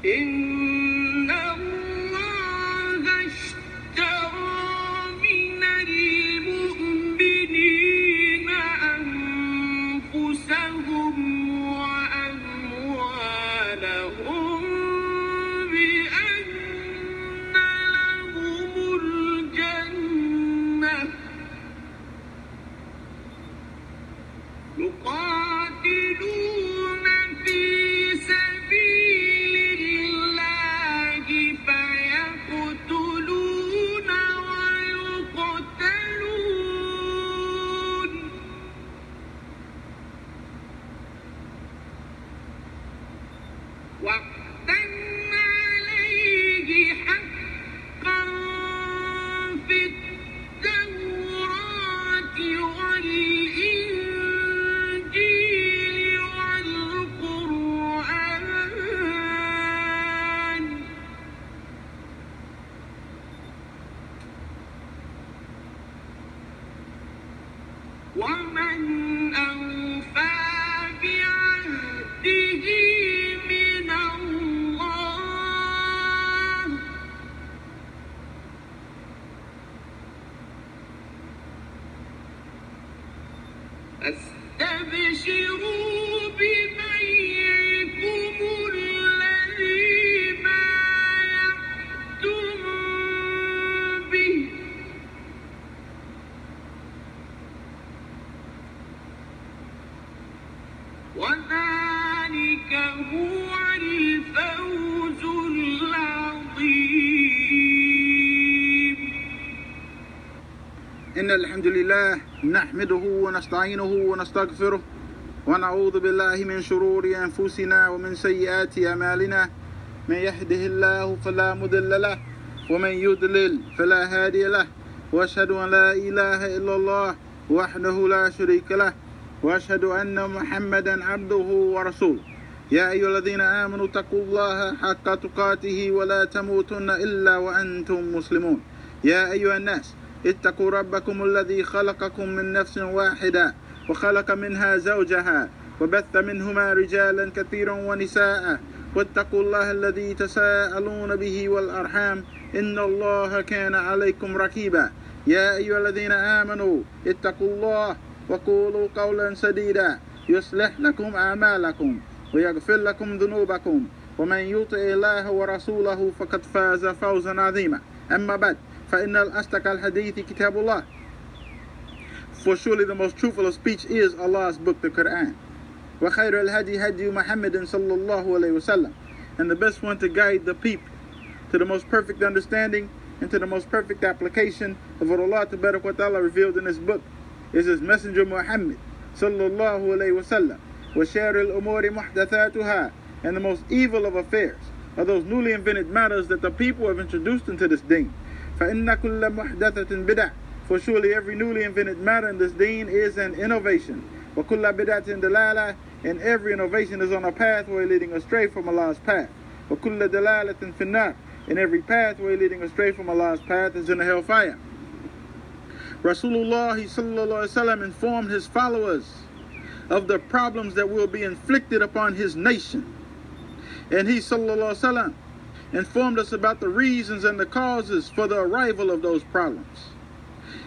إن الله اشترى من المؤمنين أنفسهم وأموالهم بأن لهم الجنة يقاتلون في سبيل الله فيقتلون ويقتلون وعدا عليه حقا في التوراة والإنجيل والقرآن ومن أوفى بعهده من الله استبشروا ببيعكم الذي بايعتم به وذلك هو الفوز العظيم. إن الحمد لله نحمده ونستعينه ونستغفره ونعوذ بالله من شرور أنفسنا ومن سيئات أعمالنا من يهده الله فلا مضل له ومن يضلل فلا هادي له وأشهد أن لا إله إلا الله وحده لا شريك له وأشهد أن محمدا عبده ورسوله. يا أيها الذين آمنوا اتقوا الله حق تقاته ولا تموتن إلا وأنتم مسلمون. يا أيها الناس اتقوا ربكم الذي خلقكم من نفس واحدة وخلق منها زوجها وبث منهما رجالا كثيرا ونساء واتقوا الله الذي تساءلون به والأرحام إن الله كان عليكم رقيبا. يا أيها الذين آمنوا اتقوا الله وقولوا قولا سديدا يصلح لكم أعمالكم ويغفر لكم ذنوبكم ومن يطع الله ورسوله فقد فاز فوزا عظيما. أما بعد فإن الأصدق الحديث كتاب الله. For surely the most truthful of speech is Allah's book, the Quran. وخير الهدي هدي محمد صلى الله عليه وسلم. And the best one to guide the people to the most perfect understanding and to the most perfect application of what Allah Tabarak wa Ta'ala revealed in His book is His Messenger Muhammad sallallahu alayhi wa sallam. وَشَارِ الْأُمُورِ مُحْدَثَاتُهَا. And the most evil of affairs are those newly invented matters that the people have introduced into this deen. فَإِنَّ كُلَّ مُحْدَثَةٍ بِدْعَةٍ. For surely every newly invented matter in this deen is an innovation. وَكُلَّ بِدْعَةٍ دَلَالَةٍ. And every innovation is on a pathway leading astray from Allah's path. وَكُلَّ دَلَالَةٍ فِي النَّارِ. And every pathway leading astray from Allah's path is in the hellfire. Rasulullah sallallahu alaihi wasallam informed his followers of the problems that will be inflicted upon his nation. And he sallallahu alaihi wasallam informed us about the reasons and the causes for the arrival of those problems.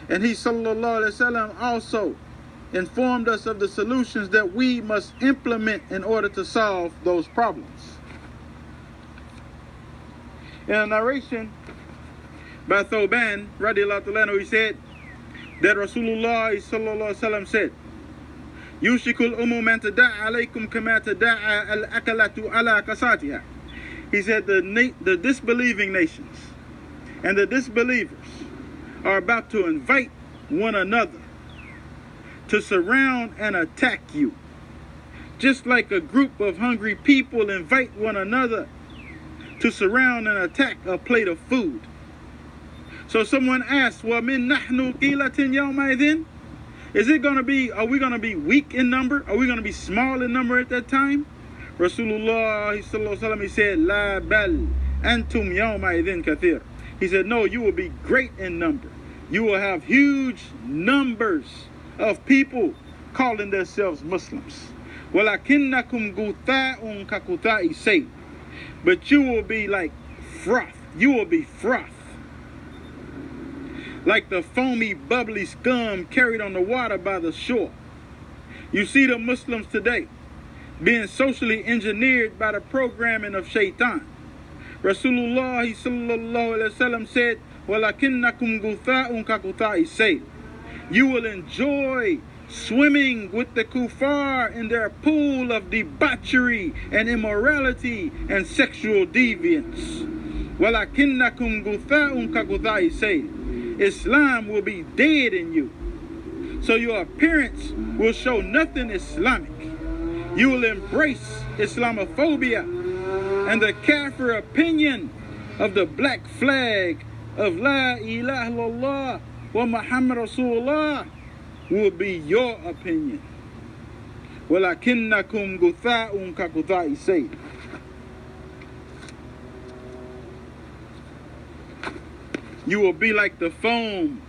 And he sallallahu alaihi wasallam also informed us of the solutions that we must implement in order to solve those problems. In a narration by Thawban radiallahu anhu, he said that Rasulullah sallallahu alaihi wasallam said, "Yushikul umum an tada'a alaykum kama tada'a al-akalatu ala kasatiha." He said the disbelieving nations and the disbelievers are about to invite one another to surround and attack you, just like a group of hungry people invite one another to surround and attack a plate of food. So someone asked, "Wa min nahnu qilatin yawmaidhin?" Is it going to be, are we going to be weak in number? Are we going to be small in number at that time? Rasulullah sallallahu alaihi wasallam, he said, "La bal antum yawmaidhin kathir." He said, "No, you will be great in number. You will have huge numbers of people calling themselves Muslims. Walakinnakum guta'un ka guta'i sayl." But you will be like froth. You will be froth. Like the foamy, bubbly scum carried on the water by the shore. You see the Muslims today being socially engineered by the programming of shaitan. Rasulullah sallallahu alaihi wasallam said, وَلَكِنَّكُمْ غُثَاءٌ كَغُثَاءِ السَّيْلِ. You will enjoy swimming with the kuffar in their pool of debauchery and immorality and sexual deviance. وَلَكِنَّكُمْ غُثَاءٌ كَغُثَاءِ السَّيْلِ. Islam will be dead in you. So your appearance will show nothing Islamic. You will embrace Islamophobia and the kafir opinion of the black flag of La ilaha illallah wa Muhammad Rasulullah will be your opinion. وَلَكِنَّكُمْ غُثَاءٌ كَغُثَاءِ السَّيْلِ. You will be like the foam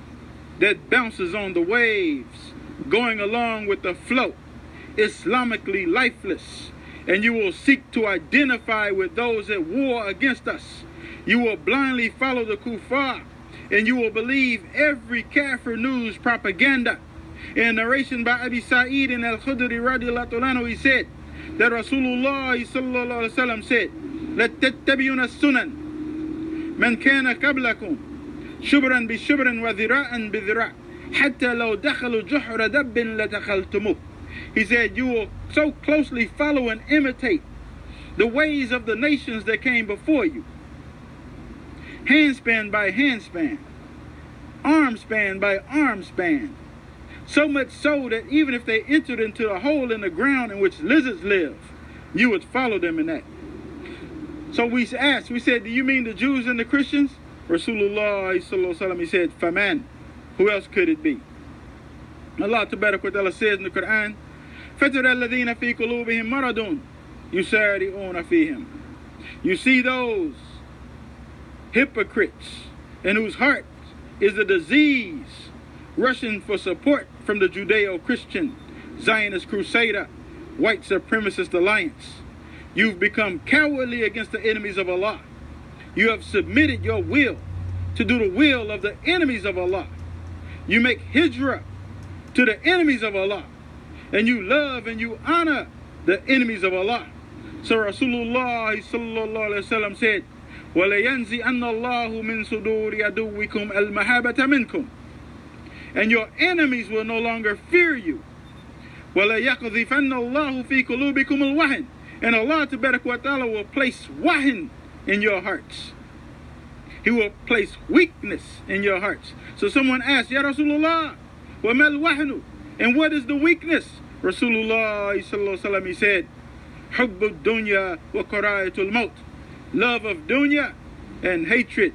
that bounces on the waves, going along with the float, Islamically lifeless, and you will seek to identify with those at war against us. You will blindly follow the kuffar, and you will believe every kafir news propaganda. In a narration by Abi Sa'id and Al-Khudri radiallahu anhu, he said that Rasulullah sallallahu alaihi wasallam said, لَتَتَّبِيُنَ السُّنَنِ مَنْ كَانَ قَبْلَكُمْ شبرا بشبر وذراعا بذراع حتى لو دخلوا جحر دب لدخلتموه. He said, you will so closely follow and imitate the ways of the nations that came before you, handspan by handspan, armspan by armspan, so much so that even if they entered into a hole in the ground in which lizards live, you would follow them in that. So we asked, we said, do you mean the Jews and the Christians? Rasulullah sallallahu alaihi wasallam, he said, Faman, who else could it be? Allah tabarak wa ta'ala says in the Quran, فَتَرَى الَّذِينَ فِي قُلُوبِهِمْ مَرَضٌ يُسَارِعُونَ فِيهِمْ. You see those hypocrites in whose heart is a disease rushing for support from the Judeo-Christian, Zionist crusader, white supremacist alliance. You've become cowardly against the enemies of Allah. You have submitted your will to do the will of the enemies of Allah. You make hijrah to the enemies of Allah, and you love and you honor the enemies of Allah. So Rasulullah sallallahu alaihi wasallam said, وَلَيَنْزِئَنَّ اللَّهُ مِنْ صُدُورِ عَدُوِّكُمْ الْمَحَابَةَ مِنْكُمْ. And your enemies will no longer fear you. وَلَيَقْذِفَنَّ اللَّهُ فِي قُلُوبِكُمُ الْوَهْنِ. And Allah tabarak wa ta'ala will place wahn in your hearts. He will place weakness in your hearts. So someone asked, Ya Rasulullah, wa mal wahnu? And what is the weakness? Rasulullah sallallahu alaihi wasallam, he said, Hubbu dunya wa karayatul maut. Love of dunya and hatred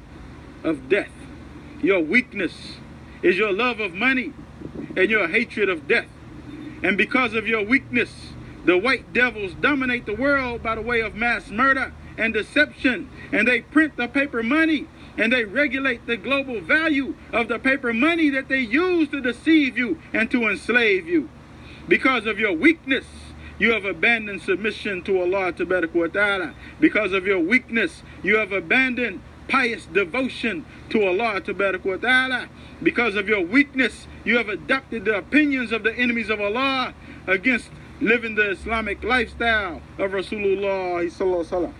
of death. Your weakness is your love of money and your hatred of death. And because of your weakness, the white devils dominate the world by the way of mass murder and deception, and they print the paper money, and they regulate the global value of the paper money that they use to deceive you and to enslave you. Because of your weakness, you have abandoned submission to Allah tabarak wa ta'ala. Because of your weakness, you have abandoned pious devotion to Allah tabarak wa ta'ala. Because of your weakness, you have adopted the opinions of the enemies of Allah against living the Islamic lifestyle of Rasulullah sallallahu alaihi wasallam.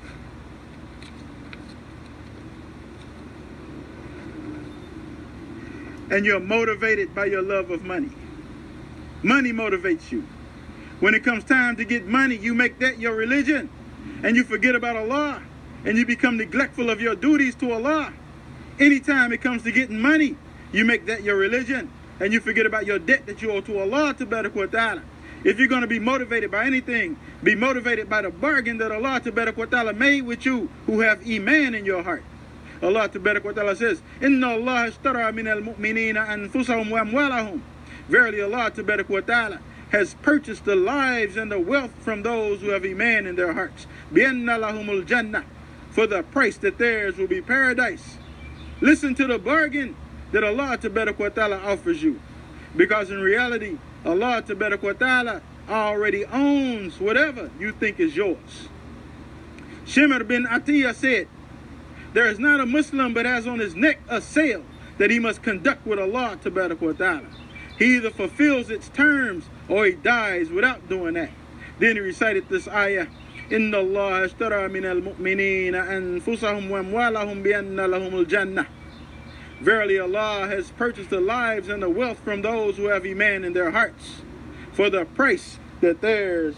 And you're motivated by your love of money. Money motivates you. When it comes time to get money, you make that your religion, and you forget about Allah, and you become neglectful of your duties to Allah. Anytime it comes to getting money, you make that your religion, and you forget about your debt that you owe to Allah tabarak wa ta'ala. If you're going to be motivated by anything, be motivated by the bargain that Allah tabarak wa ta'ala made with you who have iman in your heart. Allah tabarak wa ta'ala says, Inna Allah ishtara min al-mu'minina anfusahum wa amwalahum. Verily Allah tabarak wa ta'ala has purchased the lives and the wealth from those who have iman in their hearts. Bi'anna lahumul jannah. For the price that theirs will be paradise. Listen to the bargain that Allah tabarak wa ta'ala offers you. Because in reality, Allah tabarak wa ta'ala already owns whatever you think is yours. Shimr bin Atiyah said, there is not a Muslim but has on his neck a sale that he must conduct with Allah tabarak wa ta'ala. He either fulfills its terms or he dies without doing that. Then he recited this ayah, إِنَّ اللَّهَ اشْتَرَى مِنَ الْمُؤْمِنِينَ أَنفُسَهُمْ وَأَمْوَالَهُمْ بِأَنَّ لَهُمُ الْجَنَّةِ. Verily Allah has purchased the lives and the wealth from those who have Iman in their hearts, for the price that theirs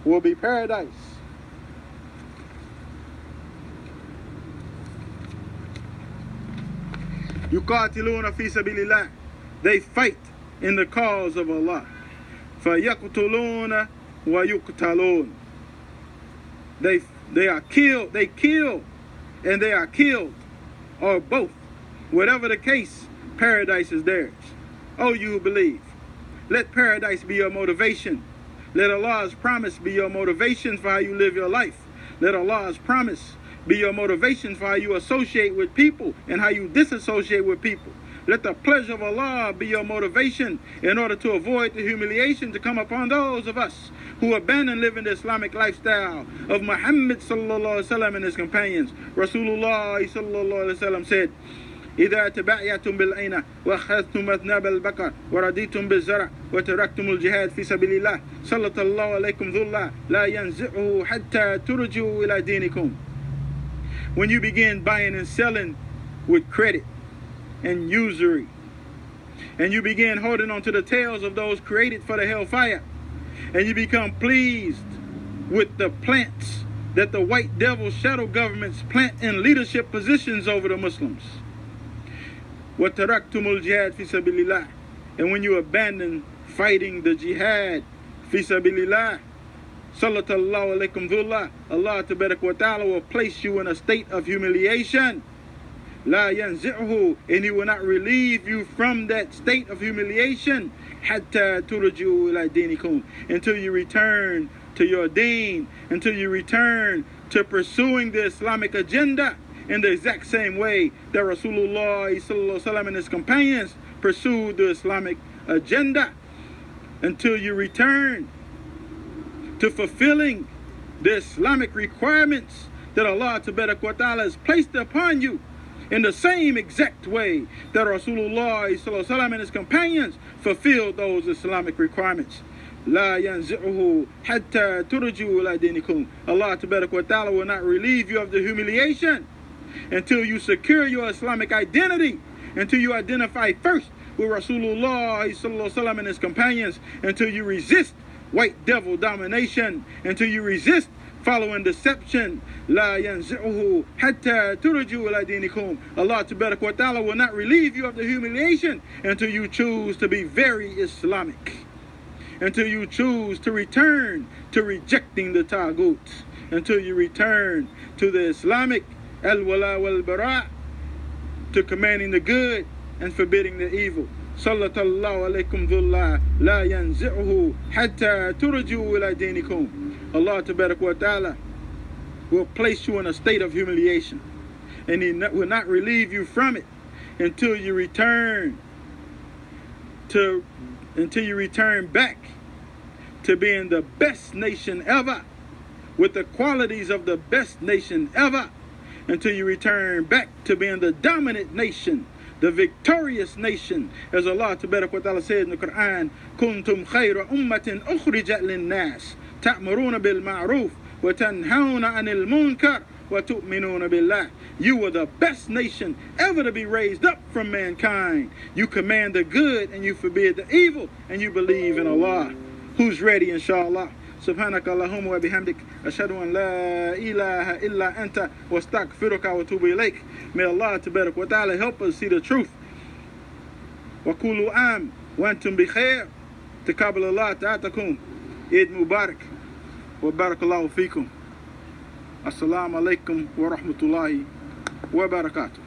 will be paradise. يُقَاتِلُونَ فِي سَبِيلِ اللَّهِ. They fight in the cause of Allah. فَيَقْتُلُونَ وَيُقْتَلُونَ. They are killed, they kill, and they are killed, or both. Whatever the case, paradise is theirs. Oh, you who believe, let paradise be your motivation. Let Allah's promise be your motivation for how you live your life. Let Allah's promise be your motivation for how you associate with people and how you disassociate with people. Let the pleasure of Allah be your motivation in order to avoid the humiliation to come upon those of us who abandon living the Islamic lifestyle of Muhammad sallallahu alaihi wasallam and his companions. Rasulullah sallallahu alaihi wasallam said, إذا تبعيتم بالعين وأخذتم أذناب البقر ورضيتم بالزرع وتركتم الجهاد في سبيل الله سلط الله عليكم ذلا لا ينزعه حتى ترجعوا إلى دينكم. When you begin buying and selling with credit and usury, and you begin holding on to the tails of those created for the hellfire, and you become pleased with the plants that the white devil shadow governments plant in leadership positions over the Muslims. وَتَرَكْتُمُ الْجِهَادِ فِي سَبِيلِ اللَّهِ. And when you abandon fighting the jihad fi sabilillah, sallallahu alaykum dhullah, Allah tabarak wa ta'ala will place you in a state of humiliation. La yanzi'uhu, and he will not relieve you from that state of humiliation hatta turju ila dinikum, until you return to your deen, until you return to pursuing the Islamic agenda in the exact same way that Rasulullah sallallahu alaihi wasallam and his companions pursued the Islamic agenda, until you return to fulfilling the Islamic requirements that Allah tabarak wa ta'ala has placed upon you in the same exact way that Rasulullah sallallahu alaihi wasallam and his companions fulfilled those Islamic requirements. La yanzi'uhu hatta turju ila dinikum. Allah tabarak wa ta'ala will not relieve you of the humiliation until you secure your Islamic identity, until you identify first with Rasulullah sallallahu alaihi wasallam and his companions, until you resist white devil domination, until you resist following deception. La yanzi'uhu hatta turju ila dinikum. Allah tabarak wa ta'ala will not relieve you of the humiliation until you choose to be very Islamic, until you choose to return to rejecting the taghut, until you return to the Islamic al-wala wal-bara, to commanding the good and forbidding the evil. Sallallahu alaykum dhullah la yanzi'uhu hatta turju ila dinikum. Allah tabarak wa ta'ala will place you in a state of humiliation, and he will not relieve you from it until you return back to being the best nation ever, with the qualities of the best nation ever, until you return back to being the dominant nation, the victorious nation, as Allah tabarak wa ta'ala said in the Quran, kuntum khayra ummatin ukhrijat lin-nas ta'muruna bil ma'ruf wa tanhauna 'anil munkar wa tu'minuna billah. You were the best nation ever to be raised up from mankind. You command the good and you forbid the evil, and you believe in Allah. Who's ready, inshallah? سبحانك اللهم وبحمدك أشهد أن لا إله إلا أنت واستغفرك وأتوب إليك. May Allah tabarak wa ta'ala help us see the truth. وقولوا آم وأنتم بخير. تقبل الله تعاتكم. عيد مبارك وبارك الله فيكم. السلام عليكم ورحمة الله وبركاته.